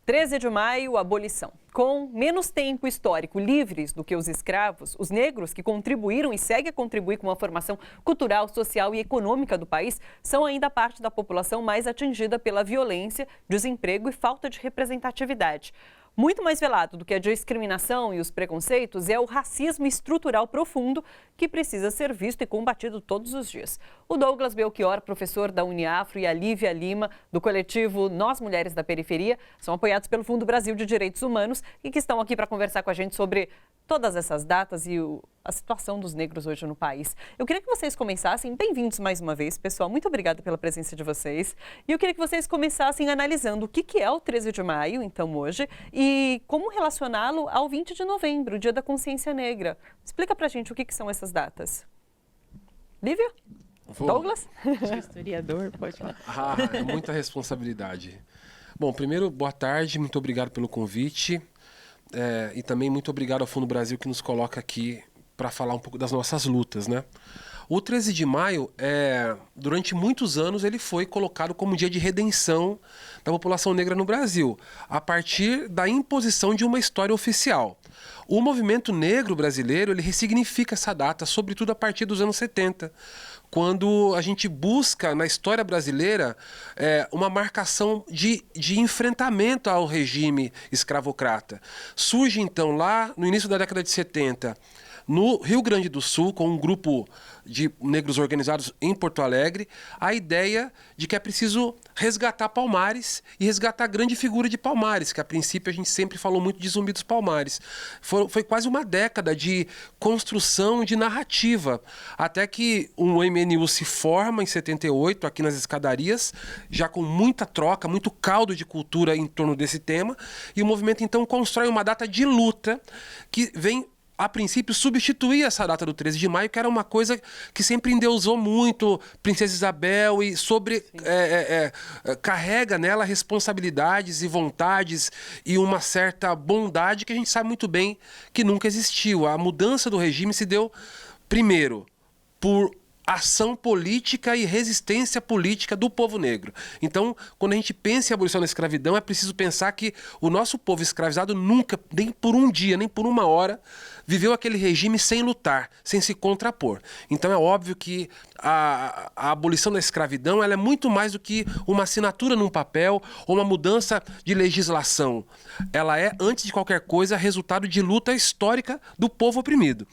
13 de maio, abolição. Com menos tempo histórico livres do que os escravos, os negros que contribuíram e seguem a contribuir com a formação cultural, social e econômica do país são ainda parte da população mais atingida pela violência, desemprego e falta de representatividade. Muito mais velado do que a discriminação e os preconceitos é o racismo estrutural profundo que precisa ser visto e combatido todos os dias. O Douglas Belchior, professor da Uniafro, e a Lívia Lima, do coletivo Nós Mulheres da Periferia, são apoiados pelo Fundo Brasil de Direitos Humanos e que estão aqui para conversar com a gente sobre todas essas datas e a situação dos negros hoje no país. Eu queria que vocês começassem, bem-vindos mais uma vez, pessoal, muito obrigada pela presença de vocês. E eu queria que vocês começassem analisando o que é o 13 de maio, então, hoje, e como relacioná-lo ao 20 de novembro, o Dia da Consciência Negra. Explica pra gente o que são essas datas. Lívia? Douglas? Historiador, pode falar. É muita responsabilidade. Bom, primeiro, boa tarde, muito obrigado pelo convite. E também muito obrigado ao Fundo Brasil que nos coloca aqui para falar um pouco das nossas lutas, né? O 13 de maio, durante muitos anos, ele foi colocado como dia de redenção da população negra no Brasil, a partir da imposição de uma história oficial. O movimento negro brasileiro, ele ressignifica essa data, sobretudo a partir dos anos 70, quando a gente busca na história brasileira uma marcação de enfrentamento ao regime escravocrata. Surge então lá no início da década de 70, no Rio Grande do Sul, com um grupo de negros organizados em Porto Alegre, a ideia de que é preciso resgatar Palmares e resgatar a grande figura de Palmares, que a princípio a gente sempre falou muito de Zumbi dos Palmares. Foi quase uma década de construção de narrativa, até que um MNU se forma em 78, aqui nas escadarias, já com muita troca, muito caldo de cultura em torno desse tema, e o movimento então constrói uma data de luta que vem a princípio, substituir essa data do 13 de maio, que era uma coisa que sempre endeusou muito Princesa Isabel e carrega nela responsabilidades e vontades e uma certa bondade que a gente sabe muito bem que nunca existiu. A mudança do regime se deu, primeiro, por ação política e resistência política do povo negro. Então, quando a gente pensa em abolição da escravidão, é preciso pensar que o nosso povo escravizado nunca, nem por um dia, nem por uma hora, viveu aquele regime sem lutar, sem se contrapor. Então é óbvio que a abolição da escravidão ela é muito mais do que uma assinatura num papel ou uma mudança de legislação. Ela é, antes de qualquer coisa, resultado de luta histórica do povo oprimido.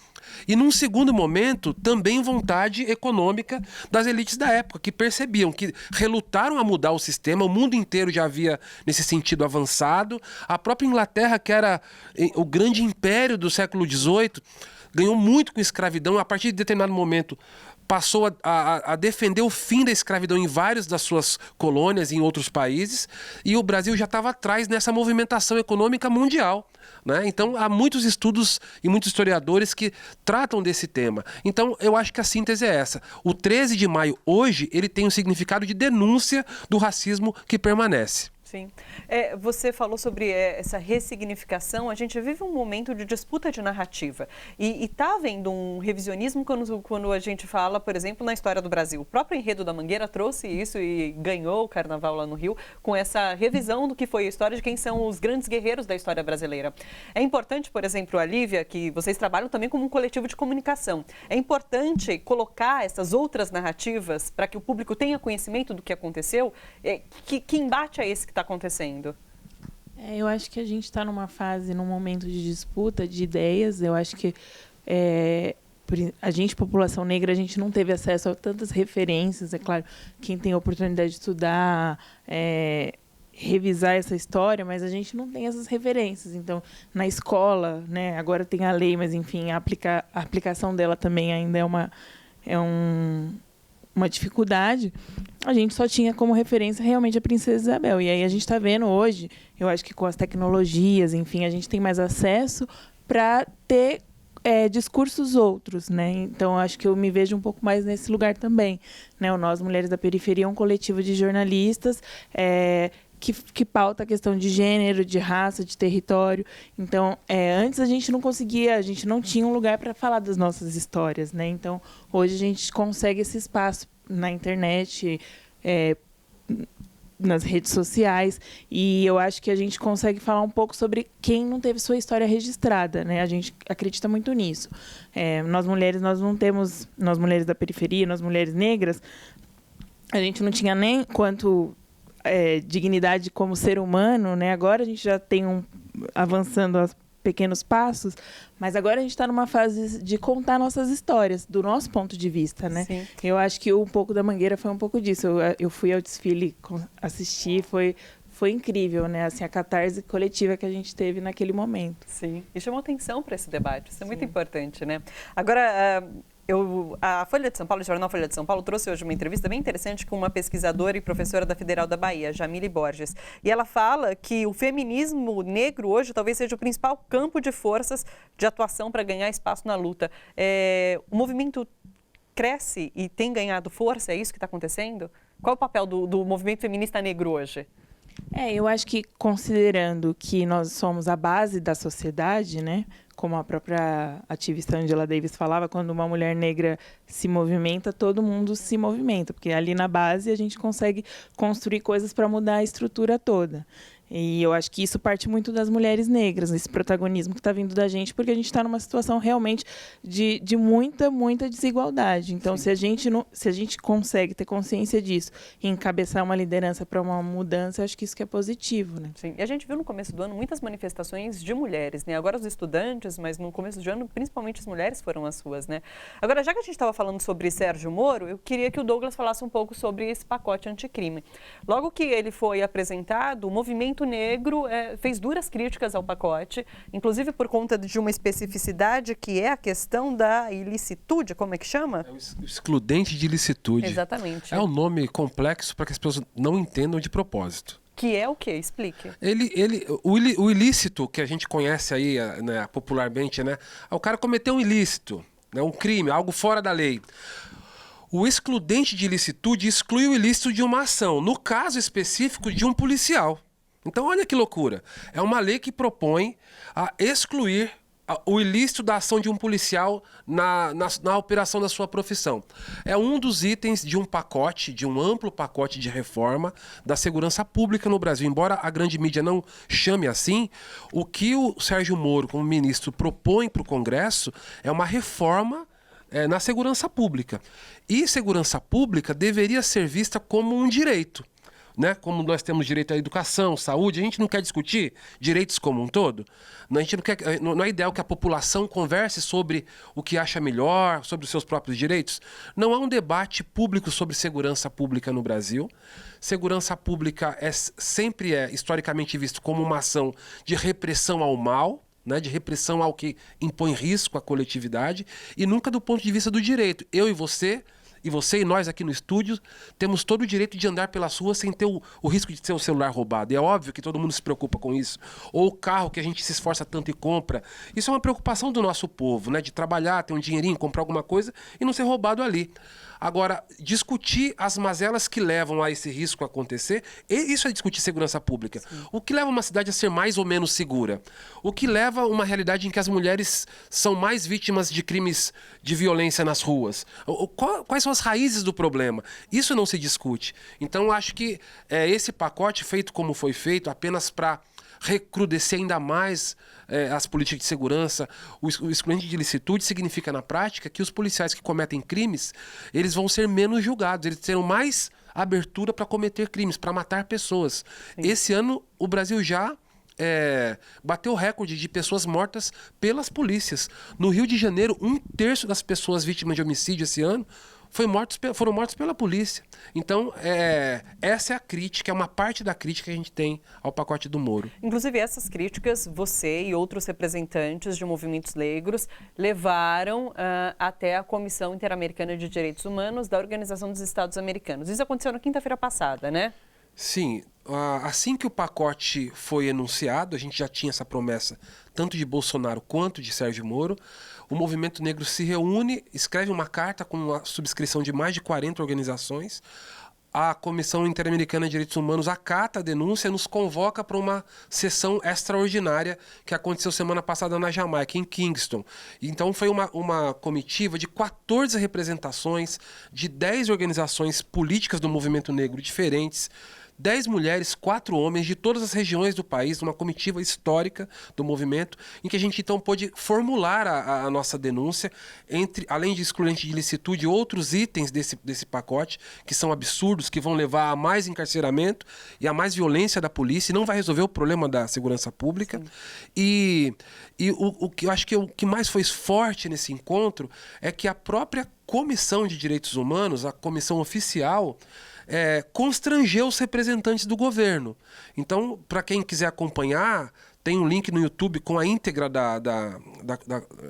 E num segundo momento, também vontade econômica das elites da época, que percebiam que relutaram a mudar o sistema, o mundo inteiro já havia nesse sentido avançado. A própria Inglaterra, que era o grande império do século XVIII, ganhou muito com a escravidão, a partir de determinado momento passou a defender o fim da escravidão em várias das suas colônias e em outros países, e o Brasil já estava atrás nessa movimentação econômica mundial, né? Então há muitos estudos e muitos historiadores que tratam desse tema. Então eu acho que a síntese é essa. O 13 de maio hoje ele tem um significado de denúncia do racismo que permanece. Sim. Você falou sobre essa ressignificação. A gente vive um momento de disputa de narrativa. E está havendo um revisionismo quando a gente fala, por exemplo, na história do Brasil. O próprio Enredo da Mangueira trouxe isso e ganhou o carnaval lá no Rio com essa revisão do que foi a história de quem são os grandes guerreiros da história brasileira. É importante, por exemplo, a Lívia, que vocês trabalham também como um coletivo de comunicação. É importante colocar essas outras narrativas para que o público tenha conhecimento do que aconteceu. Que embate é esse que está acontecendo? Eu acho que a gente está num momento de disputa de ideias. Eu acho que a gente, população negra, a gente não teve acesso a tantas referências. É claro, quem tem a oportunidade de estudar, revisar essa história, mas a gente não tem essas referências. Então, na escola, né, agora tem a lei, mas, enfim, a aplicação dela também ainda é uma dificuldade. A gente só tinha como referência realmente a Princesa Isabel. E aí a gente está vendo hoje, eu acho que com as tecnologias, enfim, a gente tem mais acesso para ter discursos outros, né? Então, acho que eu me vejo um pouco mais nesse lugar também, né? O Nós Mulheres da Periferia é um coletivo de jornalistas que pauta a questão de gênero, de raça, de território. Então, antes a gente não tinha um lugar para falar das nossas histórias, né? Então, hoje a gente consegue esse espaço na internet, nas redes sociais, e eu acho que a gente consegue falar um pouco sobre quem não teve sua história registrada, né? A gente acredita muito nisso. Nós mulheres, nós mulheres da periferia, nós mulheres negras, a gente não tinha nem quanto dignidade como ser humano, né? Agora a gente já tem avançando aos pequenos passos, mas agora a gente está numa fase de contar nossas histórias, do nosso ponto de vista, né? Sim. Eu acho que um pouco da Mangueira foi um pouco disso. Eu fui ao desfile assistir, foi incrível, né? Assim, a catarse coletiva que a gente teve naquele momento. Sim, e chamou atenção para esse debate, isso é muito importante, né? Agora, a Folha de São Paulo, o jornal Folha de São Paulo, trouxe hoje uma entrevista bem interessante com uma pesquisadora e professora da Federal da Bahia, Jamile Borges. E ela fala que o feminismo negro hoje talvez seja o principal campo de forças de atuação para ganhar espaço na luta. O movimento cresce e tem ganhado força, é isso que está acontecendo? Qual é o papel do movimento feminista negro hoje? Eu acho que, considerando que nós somos a base da sociedade, né? Como a própria ativista Angela Davis falava, quando uma mulher negra se movimenta, todo mundo se movimenta, porque ali na base a gente consegue construir coisas para mudar a estrutura toda. E eu acho que isso parte muito das mulheres negras, esse protagonismo que está vindo da gente, porque a gente está numa situação realmente de muita, muita desigualdade. Então, se a gente consegue ter consciência disso e encabeçar uma liderança para uma mudança, eu acho que isso que é positivo, né? Sim, e a gente viu no começo do ano muitas manifestações de mulheres, né? Agora os estudantes, mas no começo do ano, principalmente as mulheres foram as ruas, né? Agora, já que a gente estava falando sobre Sérgio Moro, eu queria que o Douglas falasse um pouco sobre esse pacote anticrime. Logo que ele foi apresentado, o movimento negro fez duras críticas ao pacote, inclusive por conta de uma especificidade que é a questão da ilicitude, como é que chama? O excludente de ilicitude. Exatamente. É um nome complexo para que as pessoas não entendam de propósito. Que é o quê? Explique. O ilícito que a gente conhece aí, né, popularmente, né? O cara cometeu um ilícito, né, um crime, algo fora da lei. O excludente de ilicitude exclui o ilícito de uma ação, no caso específico de um policial. Então, olha que loucura. É uma lei que propõe a excluir o ilícito da ação de um policial na operação da sua profissão. É um dos itens de um pacote, de um amplo pacote de reforma da segurança pública no Brasil. Embora a grande mídia não chame assim, o que o Sérgio Moro, como ministro, propõe para o Congresso é uma reforma na segurança pública. E segurança pública deveria ser vista como um direito. Né? Como nós temos direito à educação, saúde, a gente não quer discutir direitos como um todo. A gente não é ideal que a população converse sobre o que acha melhor, sobre os seus próprios direitos. Não há um debate público sobre segurança pública no Brasil. Segurança pública sempre historicamente visto como uma ação de repressão ao mal, né, de repressão ao que impõe risco à coletividade, e nunca do ponto de vista do direito. Eu e você e nós aqui no estúdio temos todo o direito de andar pelas ruas sem ter o risco de ter o celular roubado. E é óbvio que todo mundo se preocupa com isso. Ou o carro que a gente se esforça tanto e compra. Isso é uma preocupação do nosso povo, né? De trabalhar, ter um dinheirinho, comprar alguma coisa e não ser roubado ali. Agora, discutir as mazelas que levam a esse risco acontecer, isso é discutir segurança pública. Sim. O que leva uma cidade a ser mais ou menos segura? O que leva a uma realidade em que as mulheres são mais vítimas de crimes de violência nas ruas? Quais são as raízes do problema? Isso não se discute. Então, acho que esse pacote, feito como foi feito, apenas para recrudescer ainda mais as políticas de segurança, o excludente de ilicitude significa na prática que os policiais que cometem crimes, eles vão ser menos julgados, eles terão mais abertura para cometer crimes, para matar pessoas. Sim. Esse ano o Brasil já bateu o recorde de pessoas mortas pelas polícias. No Rio de Janeiro, 1/3 das pessoas vítimas de homicídio esse ano foram mortos pela polícia. Então, essa é a crítica, é uma parte da crítica que a gente tem ao pacote do Moro. Inclusive, essas críticas, você e outros representantes de movimentos negros levaram até a Comissão Interamericana de Direitos Humanos da Organização dos Estados Americanos. Isso aconteceu na quinta-feira passada, né? Sim. Assim que o pacote foi enunciado, a gente já tinha essa promessa tanto de Bolsonaro quanto de Sérgio Moro. O movimento negro se reúne, escreve uma carta com a subscrição de mais de 40 organizações. A Comissão Interamericana de Direitos Humanos acata a denúncia e nos convoca para uma sessão extraordinária que aconteceu semana passada na Jamaica, em Kingston. Então foi uma comitiva de 14 representações de 10 organizações políticas do movimento negro diferentes. 10 mulheres, 4 homens de todas as regiões do país, uma comitiva histórica do movimento, em que a gente então pôde formular a nossa denúncia, além de excludente de ilicitude, outros itens desse pacote, que são absurdos, que vão levar a mais encarceramento e a mais violência da polícia, e não vai resolver o problema da segurança pública. E o que eu acho que o que mais foi forte nesse encontro é que a própria Comissão de Direitos Humanos, a comissão oficial, constrangeu os representantes do governo. Então, para quem quiser acompanhar, tem um link no YouTube com a íntegra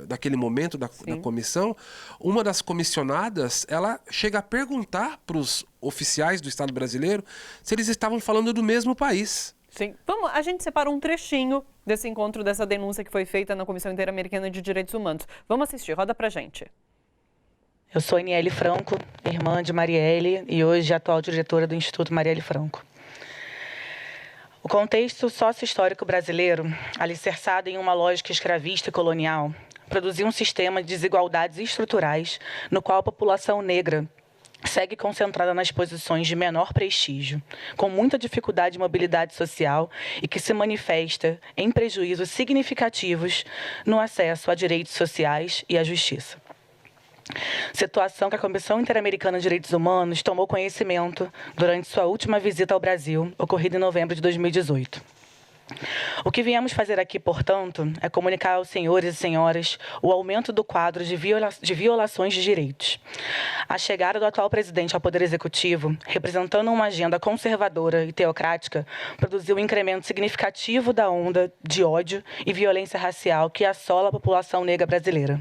daquele momento da comissão. Uma das comissionadas, ela chega a perguntar para os oficiais do Estado brasileiro se eles estavam falando do mesmo país. Sim. A gente separou um trechinho desse encontro, dessa denúncia que foi feita na Comissão Interamericana de Direitos Humanos. Vamos assistir, roda pra gente. Eu sou Aniele Franco, irmã de Marielle e hoje atual diretora do Instituto Marielle Franco. O contexto sócio-histórico brasileiro, alicerçado em uma lógica escravista e colonial, produziu um sistema de desigualdades estruturais no qual a população negra segue concentrada nas posições de menor prestígio, com muita dificuldade de mobilidade social e que se manifesta em prejuízos significativos no acesso a direitos sociais e à justiça. Situação que a Comissão Interamericana de Direitos Humanos tomou conhecimento durante sua última visita ao Brasil, ocorrida em novembro de 2018. O que viemos fazer aqui, portanto, é comunicar aos senhores e senhoras o aumento do quadro de violações de direitos. A chegada do atual presidente ao Poder Executivo, representando uma agenda conservadora e teocrática, produziu um incremento significativo da onda de ódio e violência racial que assola a população negra brasileira.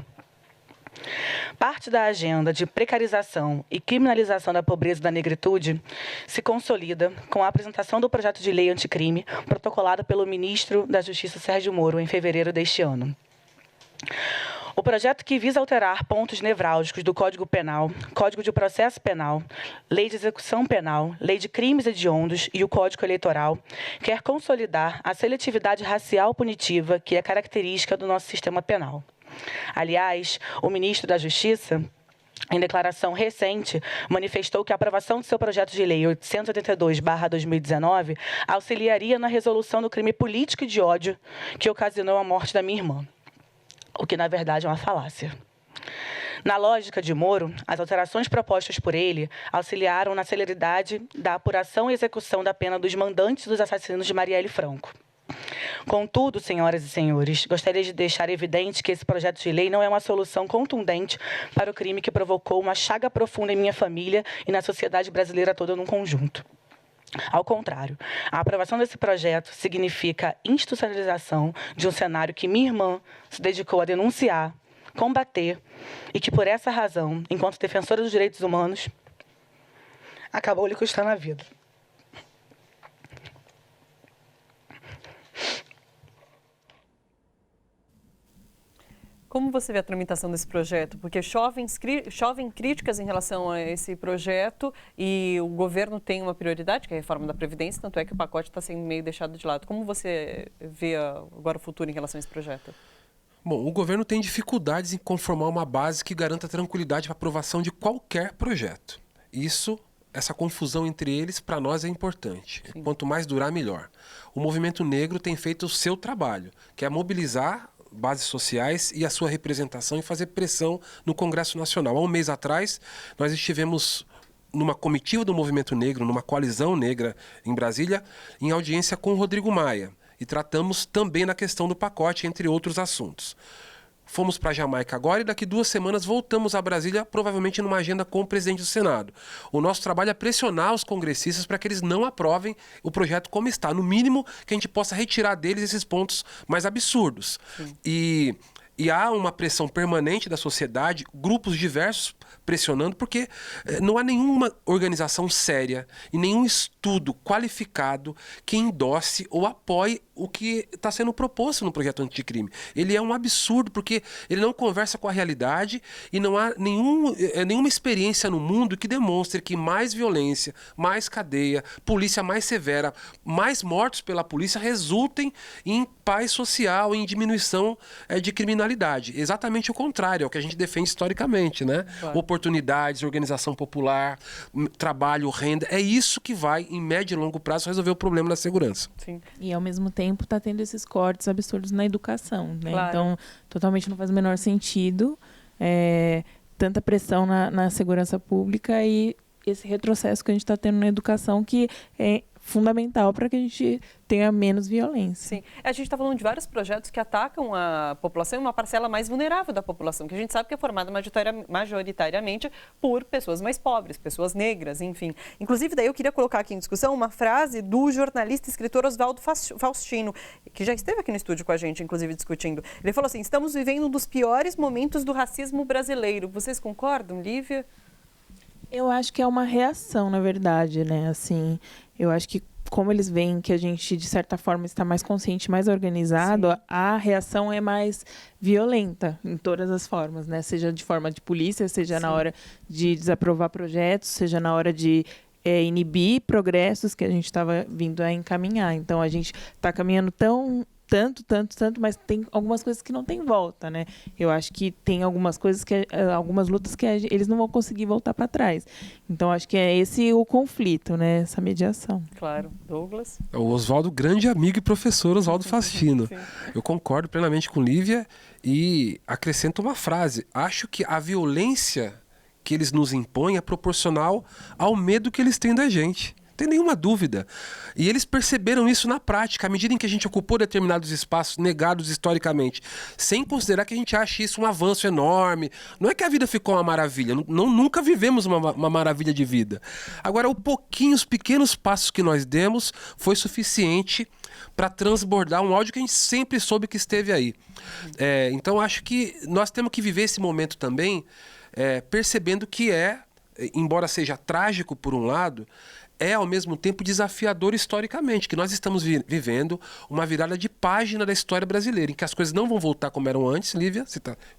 Parte da agenda de precarização e criminalização da pobreza e da negritude se consolida com a apresentação do projeto de lei anticrime protocolado pelo ministro da Justiça, Sérgio Moro, em fevereiro deste ano. O projeto, que visa alterar pontos nevrálgicos do Código Penal, Código de Processo Penal, Lei de Execução Penal, Lei de Crimes Hediondos e o Código Eleitoral, quer consolidar a seletividade racial punitiva que é característica do nosso sistema penal. Aliás, o ministro da Justiça, em declaração recente, manifestou que a aprovação de seu projeto de lei 882/2019 auxiliaria na resolução do crime político e de ódio que ocasionou a morte da minha irmã, o que, na verdade, é uma falácia. Na lógica de Moro, as alterações propostas por ele auxiliaram na celeridade da apuração e execução da pena dos mandantes dos assassinos de Marielle Franco. Contudo, senhoras e senhores, gostaria de deixar evidente que esse projeto de lei não é uma solução contundente para o crime que provocou uma chaga profunda em minha família e na sociedade brasileira toda num conjunto. Ao contrário, a aprovação desse projeto significa a institucionalização de um cenário que minha irmã se dedicou a denunciar, combater e que, por essa razão, enquanto defensora dos direitos humanos, acabou lhe custando a vida. Como você vê a tramitação desse projeto? Porque chovem críticas em relação a esse projeto e o governo tem uma prioridade, que é a reforma da Previdência, tanto é que o pacote está sendo meio deixado de lado. Como você vê agora o futuro em relação a esse projeto? Bom, o governo tem dificuldades em conformar uma base que garanta tranquilidade para aprovação de qualquer projeto. Essa confusão entre eles, para nós, é importante. Sim. Quanto mais durar, melhor. O movimento negro tem feito o seu trabalho, que é mobilizar bases sociais e a sua representação e fazer pressão no Congresso Nacional. Há um mês atrás, nós estivemos numa comitiva do movimento negro, numa coalizão negra em Brasília, em audiência com o Rodrigo Maia. E tratamos também na questão do pacote, entre outros assuntos. Fomos para a Jamaica agora e daqui 2 semanas voltamos a Brasília, provavelmente numa agenda com o presidente do Senado. O nosso trabalho é pressionar os congressistas para que eles não aprovem o projeto como está. No mínimo, que a gente possa retirar deles esses pontos mais absurdos. E há uma pressão permanente da sociedade, grupos diversos pressionando, porque não há nenhuma organização séria e nenhum estudo qualificado que endosse ou apoie o que está sendo proposto no projeto anticrime. Ele é um absurdo, porque ele não conversa com a realidade e não há nenhuma experiência no mundo que demonstre que mais violência, mais cadeia, polícia mais severa, mais mortos pela polícia resultem em paz social, em diminuição de criminalidade marginalidade. Exatamente o contrário, é o que a gente defende historicamente, né? Claro. Oportunidades, organização popular, trabalho, renda. É isso que vai, em médio e longo prazo, resolver o problema da segurança. Sim. E, ao mesmo tempo, está tendo esses cortes absurdos na educação, né? Claro. Então, totalmente não faz o menor sentido tanta pressão na segurança pública e esse retrocesso que a gente está tendo na educação, que é fundamental para que a gente tenha menos violência. Sim. A gente está falando de vários projetos que atacam a população e uma parcela mais vulnerável da população, que a gente sabe que é formada majoritariamente por pessoas mais pobres, pessoas negras, enfim. Inclusive, daí eu queria colocar aqui em discussão uma frase do jornalista e escritor Oswaldo Faustino, que já esteve aqui no estúdio com a gente, inclusive, discutindo. Ele falou assim: estamos vivendo um dos piores momentos do racismo brasileiro. Vocês concordam, Lívia? Eu acho que é uma reação, na verdade, né? Assim, eu acho que como eles veem que a gente, de certa forma, está mais consciente, mais organizado, a reação é mais violenta em todas as formas, né? Seja de forma de polícia, seja na hora de desaprovar projetos, seja na hora de inibir progressos que a gente estava vindo a encaminhar. Então, a gente está caminhando tanto, mas tem algumas coisas que não tem volta, né? Eu acho que tem algumas coisas algumas lutas que eles não vão conseguir voltar para trás. Então, acho que é esse o conflito, né? Essa mediação. Claro. Douglas? O Oswaldo, grande amigo e professor Oswaldo Faustino. Eu concordo plenamente com Lívia e acrescento uma frase. Acho que a violência que eles nos impõem é proporcional ao medo que eles têm da gente. Não tem nenhuma dúvida. E eles perceberam isso na prática, à medida em que a gente ocupou determinados espaços negados historicamente, sem considerar que a gente acha isso um avanço enorme. Não é que a vida ficou uma maravilha, nunca vivemos uma maravilha de vida. Agora, os pequenos passos que nós demos foi suficiente para transbordar um ódio que a gente sempre soube que esteve aí. Então, acho que nós temos que viver esse momento também, percebendo que embora seja trágico por um lado, é ao mesmo tempo desafiador historicamente, que nós estamos vivendo uma virada de página da história brasileira, em que as coisas não vão voltar como eram antes, Lívia,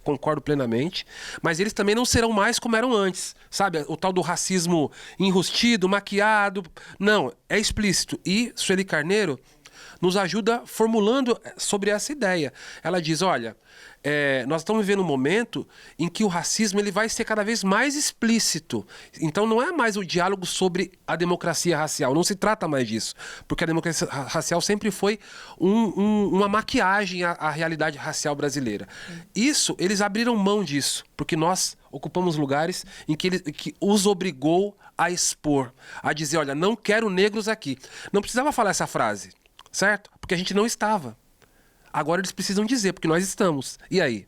concordo plenamente, mas eles também não serão mais como eram antes, sabe? O tal do racismo enrustido, maquiado, não, é explícito. E Sueli Carneiro nos ajuda formulando sobre essa ideia. Ela diz, olha, nós estamos vivendo um momento em que o racismo ele vai ser cada vez mais explícito. Então não é mais o diálogo sobre a democracia racial, não se trata mais disso, porque a democracia racial sempre foi uma maquiagem à realidade racial brasileira. Eles abriram mão disso, porque nós ocupamos lugares em que os obrigou a expor, a dizer, olha, não quero negros aqui. Não precisava falar essa frase, certo? Porque a gente não estava. Agora eles precisam dizer, porque nós estamos. E aí?